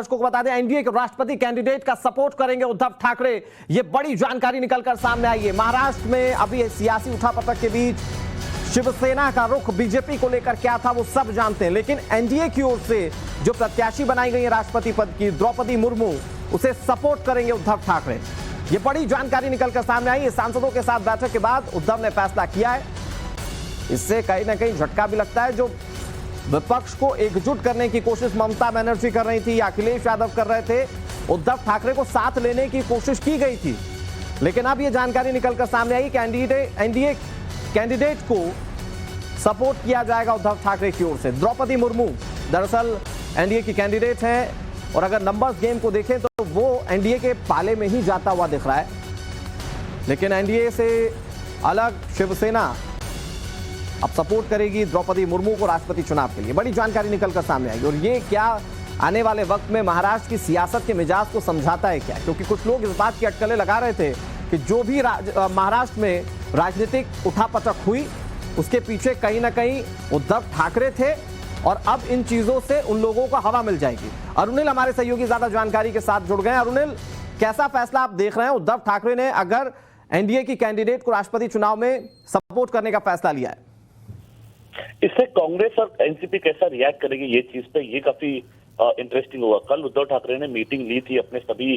को बता दें, एनडीए के राष्ट्रपति कैंडिडेट का सपोर्ट करेंगे उद्धव ठाकरे। ये बड़ी जानकारी निकलकर सामने आई है। महाराष्ट्र में अभी सियासी उठापटक के बीच शिवसेना का रुख बीजेपी को लेकर क्या था वो सब जानते हैं, लेकिन एनडीए की ओर से जो प्रत्याशी बनाई गई है राष्ट्रपति पद की, द्रौपदी मुर्मू, उसे सपोर्ट करेंगे उद्धव ठाकरे। ये बड़ी जानकारी निकलकर सामने आई है। सांसदों के साथ बैठक के बाद उद्धव ने फैसला किया है। इससे कहीं ना कहीं झटका भी लगता है। जो विपक्ष को एकजुट करने की कोशिश ममता बनर्जी कर रही थी, अखिलेश यादव कर रहे थे, उद्धव ठाकरे को साथ लेने की कोशिश की गई थी, लेकिन अब यह जानकारी निकलकर सामने आई कि एनडीए कैंडिडेट को सपोर्ट किया जाएगा उद्धव ठाकरे की ओर से। द्रौपदी मुर्मू दरअसल एनडीए की कैंडिडेट हैं और अगर नंबर्स गेम को देखें तो वो एनडीए के पाले में ही जाता हुआ दिख रहा है, लेकिन एनडीए से अलग शिवसेना अब सपोर्ट करेगी द्रौपदी मुर्मू को राष्ट्रपति चुनाव के लिए। बड़ी जानकारी निकलकर सामने आई और ये क्या आने वाले वक्त में महाराष्ट्र की सियासत के मिजाज को समझाता है क्या, क्योंकि कुछ लोग इस बात की अटकलें लगा रहे थे कि जो भी महाराष्ट्र में राजनीतिक उठापटक हुई उसके पीछे कहीं ना कहीं उद्धव ठाकरे थे और अब इन चीजों से उन लोगों को हवा मिल जाएगी। अरुणिल हमारे सहयोगी ज्यादा जानकारी के साथ जुड़ गए। अरुणिल, कैसा फैसला आप देख रहे हैं? उद्धव ठाकरे ने अगर एनडीए की कैंडिडेट को राष्ट्रपति चुनाव में सपोर्ट करने का फैसला लिया है, इससे कांग्रेस और एनसीपी कैसा रिएक्ट करेगी ये चीज पे, ये काफी इंटरेस्टिंग होगा। कल उद्धव ठाकरे ने मीटिंग ली थी अपने सभी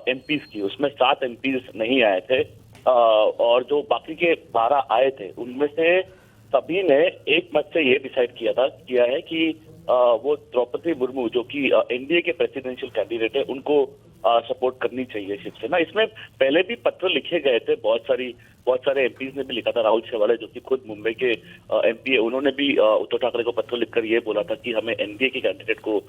एमपीज की, उसमें 7 एमपीज नहीं आए थे और जो बाकी के 12 आए थे उनमें से सभी ने एक मत से ये डिसाइड किया है कि वो द्रौपदी मुर्मू जो कि एनडीए के प्रेसिडेंशियल कैंडिडेट है उनको सपोर्ट करनी चाहिए शिवसेना। इसमें पहले भी पत्र लिखे गए थे, बहुत सारे एमपीज ने भी लिखा था। राहुल शेवाड़े जो कि खुद मुंबई के एमपी है, उन्होंने भी उद्धव ठाकरे को पत्र लिखकर ये बोला था कि हमें एनडीए के कैंडिडेट को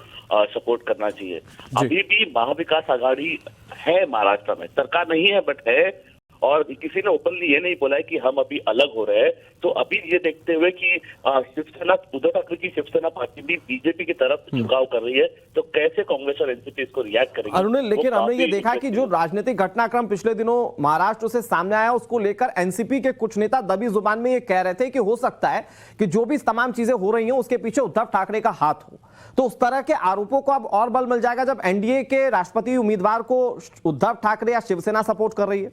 सपोर्ट करना चाहिए। अभी भी महाविकास आघाड़ी है महाराष्ट्र में, सरकार नहीं है बट है, और किसी ने ओपनली ये नहीं बोला है कि हम अभी अलग हो रहे हैं। तो अभी ये देखते हुए कि शिवसेना, उद्धव ठाकरे की शिवसेना पार्टी भी बीजेपी की तरफ झुकाव कर रही है, तो कैसे कांग्रेस और एनसीपी इसको रिएक्ट करेंगे? अरुणिल, लेकिन हमने ये देखा कि जो राजनीतिक घटनाक्रम पिछले दिनों महाराष्ट्र से सामने आया उसको लेकर एनसीपी के कुछ नेता दबी जुबान में ये कह रहे थे कि हो सकता है कि जो भी तमाम चीजें हो रही हैं उसके पीछे उद्धव ठाकरे का हाथ हो। तो उस तरह के आरोपों को अब और बल मिल जाएगा जब एनडीए के राष्ट्रपति उम्मीदवार को उद्धव ठाकरे या शिवसेना सपोर्ट कर रही है।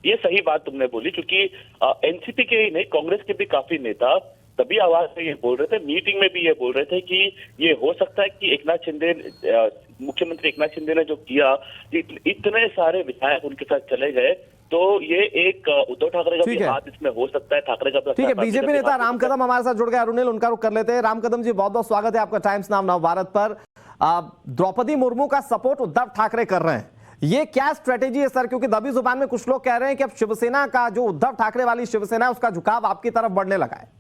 ये सही बात तुमने बोली, क्योंकि एनसीपी के ही नहीं कांग्रेस के भी काफी नेता तभी आवाज में ये बोल रहे थे, मीटिंग में भी ये बोल रहे थे कि ये हो सकता है कि मुख्यमंत्री एकनाथ शिंदे ने जो किया, इतने सारे विधायक उनके साथ चले गए, तो ये एक उद्धव ठाकरे का भी हाथ इसमें हो सकता है, ठाकरे का। ठीक है, बीजेपी नेता राम कदम हमारे साथ जुड़ गए। अरुणिल, उनका रुख कर लेते हैं। राम कदम जी, बहुत बहुत स्वागत है आपका टाइम्स नाउ नवभारत पर। द्रौपदी मुर्मू का सपोर्ट उद्धव ठाकरे कर रहे हैं, ये क्या स्ट्रेटेजी है सर? क्योंकि दबी जुबान में कुछ लोग कह रहे हैं कि अब शिवसेना का, जो उद्धव ठाकरे वाली शिवसेना है, उसका झुकाव आपकी तरफ बढ़ने लगा है।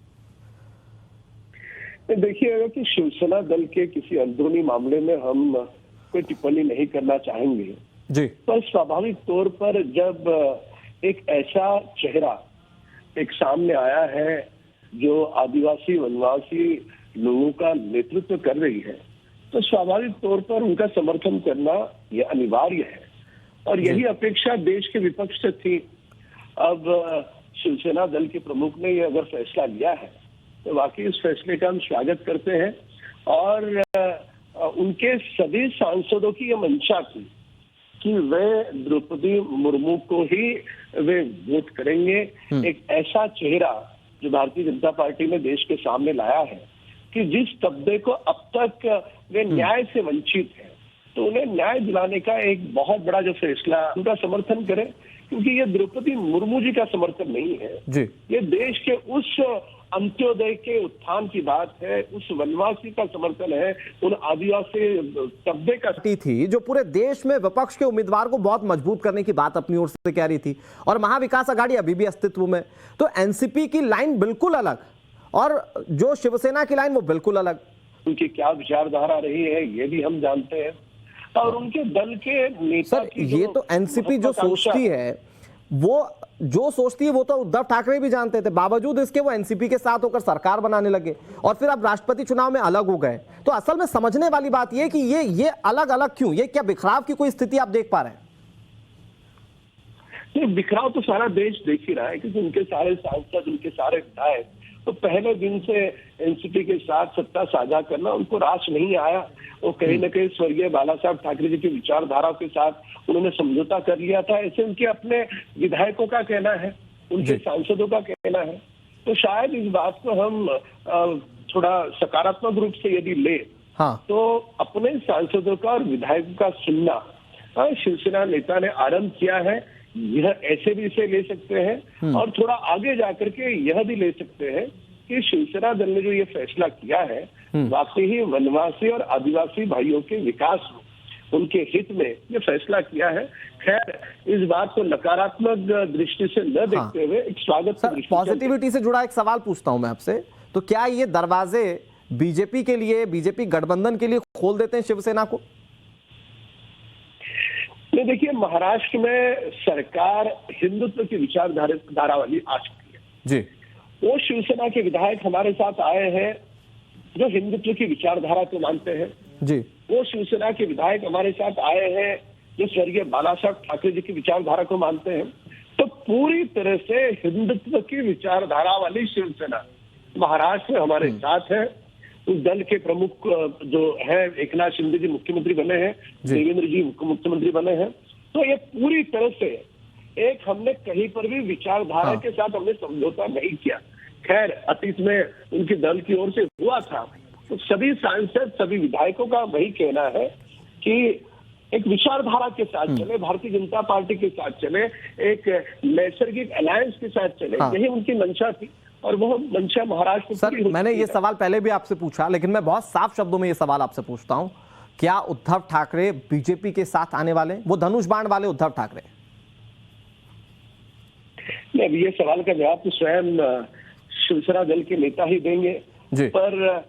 देखिए, अगर कि शिवसेना दल के किसी अंदरूनी मामले में हम कोई टिप्पणी नहीं करना चाहेंगे जी, पर स्वाभाविक तौर पर जब एक ऐसा चेहरा एक सामने आया है जो आदिवासी वनवासी लोगों का नेतृत्व कर रही है, तो स्वाभाविक तौर पर उनका समर्थन करना यह अनिवार्य है और यही अपेक्षा देश के विपक्ष से थी। अब शिवसेना दल के प्रमुख ने यह अगर फैसला लिया है तो वाकई इस फैसले का हम स्वागत करते हैं और उनके सभी सांसदों की यह मंशा थी कि वे द्रौपदी मुर्मू को ही वे वोट करेंगे। एक ऐसा चेहरा जो भारतीय जनता पार्टी ने देश के सामने लाया है कि जिस तबके को अब तक वे न्याय से वंचित है, तो उन्हें न्याय दिलाने का एक बहुत बड़ा जो फैसला, उनका समर्थन करें, क्योंकि ये द्रौपदी मुर्मू जी का समर्थन नहीं है जी, ये देश के उस अंत्योदय के उत्थान की बात है, उस वनवासी का समर्थन है, उन आदिवासी तबके का थी जो पूरे देश में विपक्ष के उम्मीदवार को बहुत मजबूत करने की बात अपनी ओर से कह रही थी, और महाविकास आघाड़ी अभी भी अस्तित्व में। तो एनसीपी की लाइन बिल्कुल अलग और जो शिवसेना की लाइन वो बिल्कुल अलग। उनकी क्या विचारधारा रही है ये भी हम जानते हैं और उनके दल के नेता सर, ये तो एनसीपी जो सोचती है, वो जो सोचती है वो तो उद्धव ठाकरे भी जानते थे, बावजूद इसके वो एनसीपी के साथ होकर सरकार बनाने लगे और फिर अब राष्ट्रपति चुनाव में अलग हो गए। तो असल में समझने वाली बात ये कि ये अलग अलग क्यों? ये क्या बिखराव की कोई स्थिति आप देख पा रहे हैं? बिखराव तो सारा देश देख ही रहा है, क्योंकि उनके सारे सांसद, उनके सारे विधायक तो पहले दिन से एनसीपी के साथ सत्ता साझा करना उनको रास नहीं आया। वो कहीं न कहीं स्वर्गीय बाला साहब ठाकरे जी की विचारधारा के साथ उन्होंने समझौता कर लिया था, ऐसे उनके अपने विधायकों का कहना है, उनके सांसदों का कहना है। तो शायद इस बात को हम थोड़ा सकारात्मक रूप से यदि ले तो अपने सांसदों का और विधायकों का सुनना शिवसेना नेता ने आरंभ किया है। यह ऐसे भी इसे ले सकते हैं और थोड़ा आगे जाकर के यह भी ले सकते हैं कि शिवसेना दल ने जो ये फैसला किया है वाकई ही वनवासी और आदिवासी भाइयों के विकास उनके हित में ये फैसला किया है। खैर इस बात को नकारात्मक दृष्टि से न देखते हुए एक स्वागत की दृष्टि पॉजिटिविटी से जुड़ा एक सवाल पूछता हूं मैं आपसे, तो क्या ये दरवाजे बीजेपी के लिए, बीजेपी गठबंधन के लिए खोल देते हैं शिवसेना को? नहीं, देखिए महाराष्ट्र में सरकार हिंदुत्व की विचारधारा वाली आ चुकी है जी। वो शिवसेना के विधायक हमारे साथ आए हैं जो हिंदुत्व की विचारधारा को मानते हैं जी। वो शिवसेना के विधायक हमारे साथ आए हैं जो स्वर्गीय बाला साहब ठाकरे जी की विचारधारा को मानते हैं। तो पूरी तरह से हिंदुत्व की विचारधारा वाली शिवसेना महाराष्ट्र में हमारे साथ है। उस दल के प्रमुख जो है एकनाथ शिंदे जी मुख्यमंत्री बने हैं, देवेंद्र जी मुख्यमंत्री बने हैं। तो ये पूरी तरह से एक हमने कहीं पर भी विचारधारा के साथ हमने समझौता नहीं किया। खैर अतीत में उनके दल की ओर से हुआ था। तो सभी सांसद, सभी विधायकों का वही कहना है कि एक विचारधारा के साथ चले, भारतीय जनता पार्टी के साथ चले, एक नैसर्गिक अलायंस के साथ चले, यही उनकी मंशा थी और वह मंशा महाराष्ट्र सर मैंने ये सवाल पहले भी आपसे पूछा, लेकिन मैं बहुत साफ शब्दों में ये सवाल आपसे पूछता हूं, क्या उद्धव ठाकरे बीजेपी के साथ आने वाले, वो धनुष बाण वाले उद्धव ठाकरे? नहीं, ये सवाल का जवाब तो स्वयं शिवसेना दल के नेता ही देंगे पर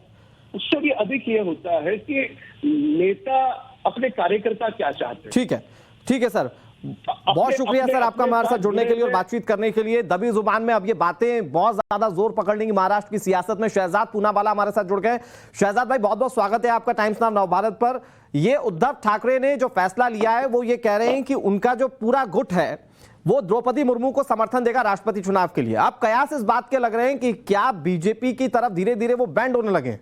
उससे भी अधिक ये होता है कि नेता अपने कार्यकर्ता क्या चाहते हैं। ठीक है सर, बहुत शुक्रिया सर आपका हमारे साथ जुड़ने के लिए और बातचीत करने के लिए। दबी जुबान में अब ये बातें बहुत ज्यादा जोर पकड़ लेंगी महाराष्ट्र की सियासत में। शहजाद पूनावाला हमारे साथ जुड़ गए। शहजाद भाई बहुत बहुत स्वागत है आपका टाइम्स नाउ नवभारत पर। ये उद्धव ठाकरे ने जो फैसला लिया है वो ये कह रहे हैं कि उनका जो पूरा गुट है वो द्रौपदी मुर्मू को समर्थन देगा राष्ट्रपति चुनाव के लिए। आप कयास इस बात के लग रहे हैं कि क्या बीजेपी की तरफ धीरे धीरे वो बैंड होने लगे?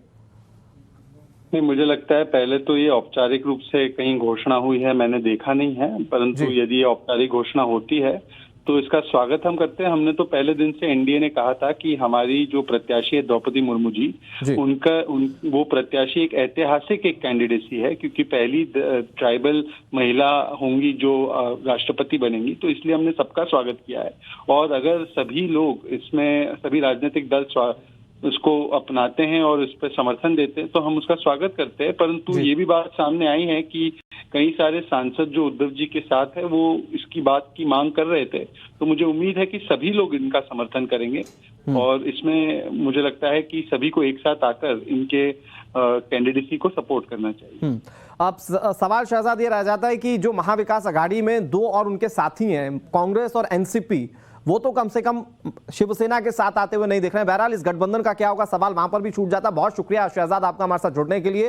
नहीं, मुझे लगता है पहले तो ये औपचारिक रूप से कहीं घोषणा हुई है, मैंने देखा नहीं है, परंतु यदि ये औपचारिक घोषणा होती है तो इसका स्वागत हम करते हैं। हमने तो पहले दिन से एनडीए ने कहा था कि हमारी जो प्रत्याशी है द्रौपदी मुर्मू जी, वो प्रत्याशी एक ऐतिहासिक एक कैंडिडेसी है क्योंकि पहली ट्राइबल महिला होंगी जो राष्ट्रपति बनेंगी, तो इसलिए हमने सबका स्वागत किया है। और अगर सभी लोग इसमें, सभी राजनीतिक दल उसको अपनाते हैं और इस पर समर्थन देते हैं तो हम उसका स्वागत करते हैं। परंतु ये भी बात सामने आई है कि कई सारे सांसद जो उद्धव जी के साथ है वो इसकी बात की मांग कर रहे थे, तो मुझे उम्मीद है कि सभी लोग इनका समर्थन करेंगे और इसमें मुझे लगता है कि सभी को एक साथ आकर इनके कैंडिडेसी को सपोर्ट करना चाहिए। अब सवाल शहजाद ये रह जाता है कि जो महाविकास आघाड़ी में दो और उनके साथी हैं कांग्रेस और एनसीपी, वो तो कम से कम शिवसेना के साथ आते हुए नहीं दिख रहे हैं। बहरहाल इस गठबंधन का क्या होगा, सवाल वहां पर भी छूट जाता। बहुत शुक्रिया शहजाद आपका हमारे साथ जुड़ने के लिए।